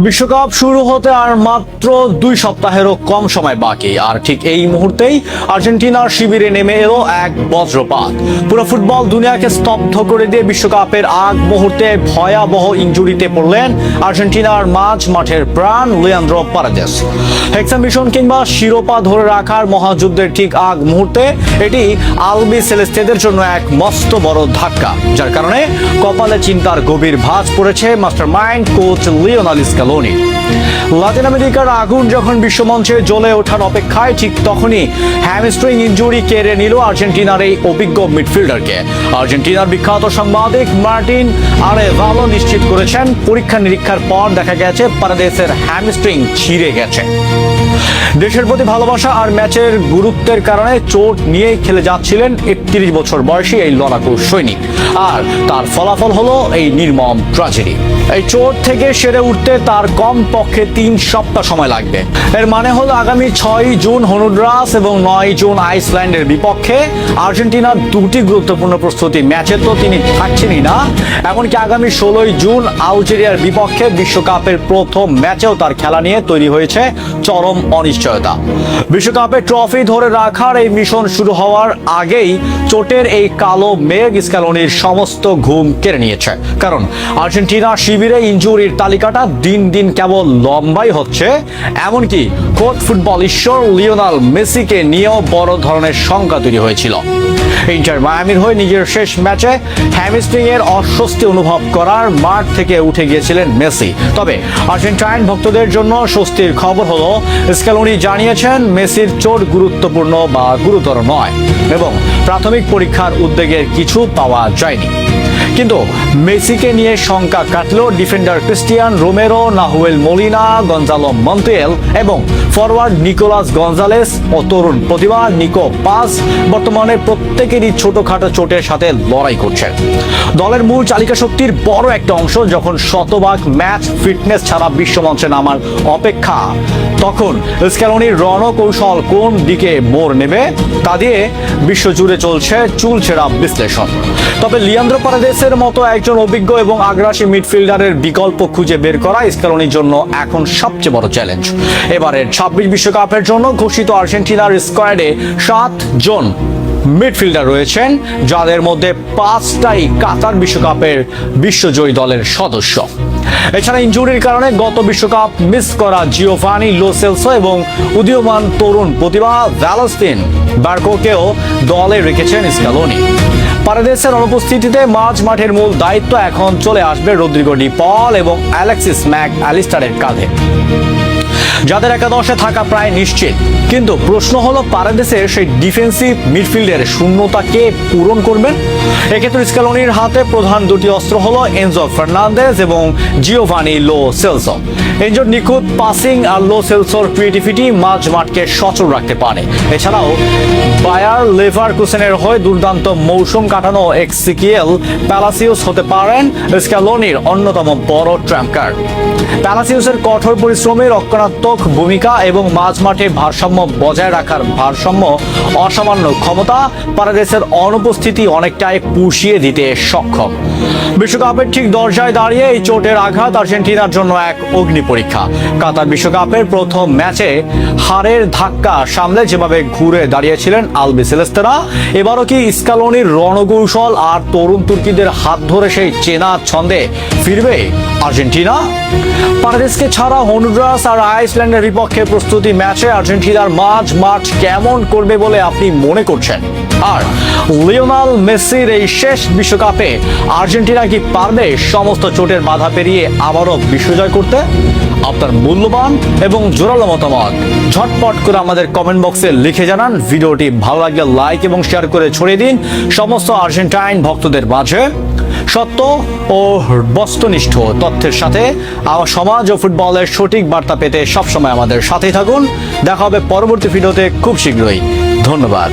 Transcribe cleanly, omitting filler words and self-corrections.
বিশ্বকাপ শুরু হতে আর মাত্র 2 সপ্তাহেরও কম সময় বাকি, আর ঠিক এই মুহূর্তেই আর্জেন্টিনার শিবিরে নেমে এলো এক বজ্রপাত। পুরো ফুটবল দুনিয়াকে স্তব্ধ করে দিয়ে বিশ্বকাপের আগ মুহূর্তে ভয়াবহ ইনজুরিতে পড়লেন আর্জেন্টিনার মাঝ মাঠের প্রাণ লিয়ান্দ্রো পারাদেস। হেক্সা মিশন কিংবা শিরোপা ধরে রাখার মহাযুদ্ধের ঠিক আগ মুহূর্তে এটি আলবি সেলেস্তেদের জন্য এক মস্ত বড় ধাক্কা, যার কারণে কপালে চিন্তার গভীর ভাঁজ পড়েছে mastermind coach Lionel Scaloni. Latin আমেরিকার আগুন যখন বিশ্বমঞ্চে জ্বলে ওঠার অপেক্ষায়, ঠিক তখনই হ্যামস্ট্রিং ইনজুরি কেড়ে নিল আর্জেন্টিনার এই অভিজ্ঞ মিডফিল্ডারকে। আর্জেন্টিনার বিখ্যাত সাংবাদিক মার্টিন আরেভালো নিশ্চিত করেছেন, পরীক্ষা নিরীক্ষার পর দেখা গেছে পারাদেসের হ্যামস্ট্রিং ছিঁড়ে গেছে। দেশের প্রতি ভালোবাসা আর ম্যাচের গুরুত্বের কারণে চোট নিয়ে খেলে যাচ্ছিলেন 31 বছর বয়সী এই লড়াকু সৈনিক, আর তার ফলাফল হলো এই নির্মম ট্র্যাজেডি। এই চোট থেকে সেরে উঠতে তার কম পক্ষে 3 সপ্তাহ সময় লাগবে। এর মানে হলো আগামী 6 জুন হন্ডুরাস এবং 9 জুন আইসল্যান্ডের বিপক্ষে আর্জেন্টিনার দুটি গুরুত্বপূর্ণ প্রস্তুতি ম্যাচে তো তিনি থাকছেনই না, এমনকি আগামী 16 জুন আলজেরিয়ার বিপক্ষে বিশ্বকাপের প্রথম ম্যাচেও তার খেলা নিয়ে তৈরি হয়েছে চরম অনিশ্চয়তা। বিশ্বকাপে ট্রফি ধরে রাখার এই মিশন শুরু হওয়ার আগেই চোটের এই কালো মেঘ স্ক্যালোনির সমস্ত ঘুম কেড়ে নিয়েছে, কারণ আর্জেন্টিনা শিবিরে ইনজুরির তালিকাটা দিন দিন কেবল লম্বাই হচ্ছে। এমনকি খোদ ফুটবল ঈশ্বর লিওনেল মেসিকে নিয়েও বড় ধরনের শঙ্কা তৈরি হয়েছিল। ইন্টার মায়ামির হয়ে নিজের শেষ ম্যাচে হ্যামস্ট্রিং এর অস্বস্তি অনুভব করার মাঠ থেকে উঠে গিয়েছিলেন মেসি। তবে আর্জেন্টাইন ভক্তদের জন্য স্বস্তির খবর হলো, স্ক্যালোনি জানিয়েছেন মেসির চোট গুরুত্বপূর্ণ বা গুরুতর নয় এবং প্রাথমিক পরীক্ষার উদ্বেগের কিছু পাওয়া যায়নি। কিন্তু মেসিকে নিয়ে শঙ্কা কাটলেও defender Cristian Romero, Nahuel Molina, Gonzalo Montiel এবং ফরওয়ার্ড নিকোলাস গঞ্জালেস ও তরুণ প্রতিভা নিকো পাস বর্তমানে প্রত্যেকেরই ছোটখাটো চোটের সাথে লড়াই করছেন। দলের মূল চালিকা শক্তির বড় একটা অংশ যখন শতভাগ ম্যাচ ফিটনেস ছাড়া বিশ্বমঞ্চে নামার অপেক্ষা, তখন স্ক্যালোনির রণকৌশল কোন দিকে মোড় নেবে তা দিয়ে বিশ্বজুড়ে চলছে চুলছেড়া বিশ্লেষণ। তবে লিয়ান্দ্রো পারাদেসের মতো একজন অভিজ্ঞ এবং আগ্রাসী মিডফিল্ডারের বিকল্প খুঁজে বের করা স্ক্যালোনির জন্য এখন সবচেয়ে বড় চ্যালেঞ্জ। এবারের 26 বিশ্বকাপের জন্য ঘোষিত আর্জেন্টিনার স্কোয়াডে 7 জন মিডফিল্ডার রয়েছেন, যাদের মধ্যে 5টাই কাতার বিশ্বকাপের বিশ্বজয়ী দলের সদস্য। এছাড়া ইনজুরির কারণে গত বিশ্বকাপ মিস করা জিওভানি লো সেলসো এবং উদীয়মান তরুণ প্রতিভা ভ্যালেন্টিন বার্কোকেও দলে রেখেছেন স্ক্যালোনি। পারাদেসের অনুপস্থিতিতে মাঝ মাঠের মূল দায়িত্ব এখন চলে আসবে রদ্রিগো ডি পল এবং অ্যালেক্সিস ম্যাক অ্যালিস্টারের কাঁধে, যাদের একাদশে থাকা প্রায় নিশ্চিত। কিন্তু প্রশ্ন হলো, পারাদেসের সেই ডিফেন্সিভ মিডফিল্ডের শূন্যতাকে পূরণ করবেন। এক্ষেত্রে স্ক্যালোনির হাতে প্রধান দুটি অস্ত্র হলো এনজো ফার্নান্দেজ এবং জিওভানি লো সেলসো। এনজোর নিখুঁত পাসিং আর লো সেলসোর ক্রিয়েটিভিটি মাঝ মাঠকে সচল রাখতে পারে। এছাড়াও বায়ার লেভারকুসেনের হয়ে দুর্দান্ত মৌসুম কাটানো এক্সিকিয়েল প্যালাসিওস হতে পারেন স্ক্যালোনির অন্যতম বড় ট্রাম্প কার্ড। প্যালাসিওসের কঠোর পরিশ্রমের রক্ষণাত্মক ভূমিকা এবং মাঝ মাঠে ভারসাম্য বজায় রাখার অসামান্য ক্ষমতা পারাদেসের অনুপস্থিতি অনেকটাই পুষিয়ে দিতে সক্ষম। বিশ্বকাপের ঠিক দরজায় দাঁড়িয়ে এই চোটের আঘাত আর্জেন্টিনার জন্য এক অগ্নি পরীক্ষা। কাতার বিশ্বকাপের প্রথম ম্যাচে হারের ধাক্কা সামলে যেভাবে ঘুরে দাঁড়িয়েছিলেন আলবি সেলেস্তেরা, এবারও কি স্ক্যালোনির রণকৌশল আর তরুণ তুর্কিদের হাত ধরে সেই চেনা ছন্দে ফিরবে আর্জেন্টিনা? পারাদেসকে ছাড়া হন্ডুরাস আর আইসল্যান্ডের বিপক্ষে প্রস্তুতি ম্যাচে আর্জেন্টিনার মাঝ মাঠ কেমন করবে বলে আপনি মনে করছেন? আর লিওনেল মেসির এই শেষ বিশ্বকাপে আর্জেন্টিনা কি পারবে সমস্ত চোটের বাধা পেরিয়ে আবারও বিশ্বজয় করতে? আপনার মূল্যবান এবং জোরালো মতামত ঝটপট করে আমাদের কমেন্ট বক্সে লিখে জানান। ভিডিওটি ভালো লাগলে লাইক এবং শেয়ার করে ছড়িয়ে দিন সমস্ত আর্জেন্টাইন ভক্তদের মাঝে। সত্য ও বস্তুনিষ্ঠ তথ্যের সাথে আমার সমাজ ও ফুটবলের সঠিক বার্তা পেতে সবসময় আমাদের সাথেই থাকুন। দেখা হবে পরবর্তী ভিডিওতে খুব শীঘ্রই। ধন্যবাদ।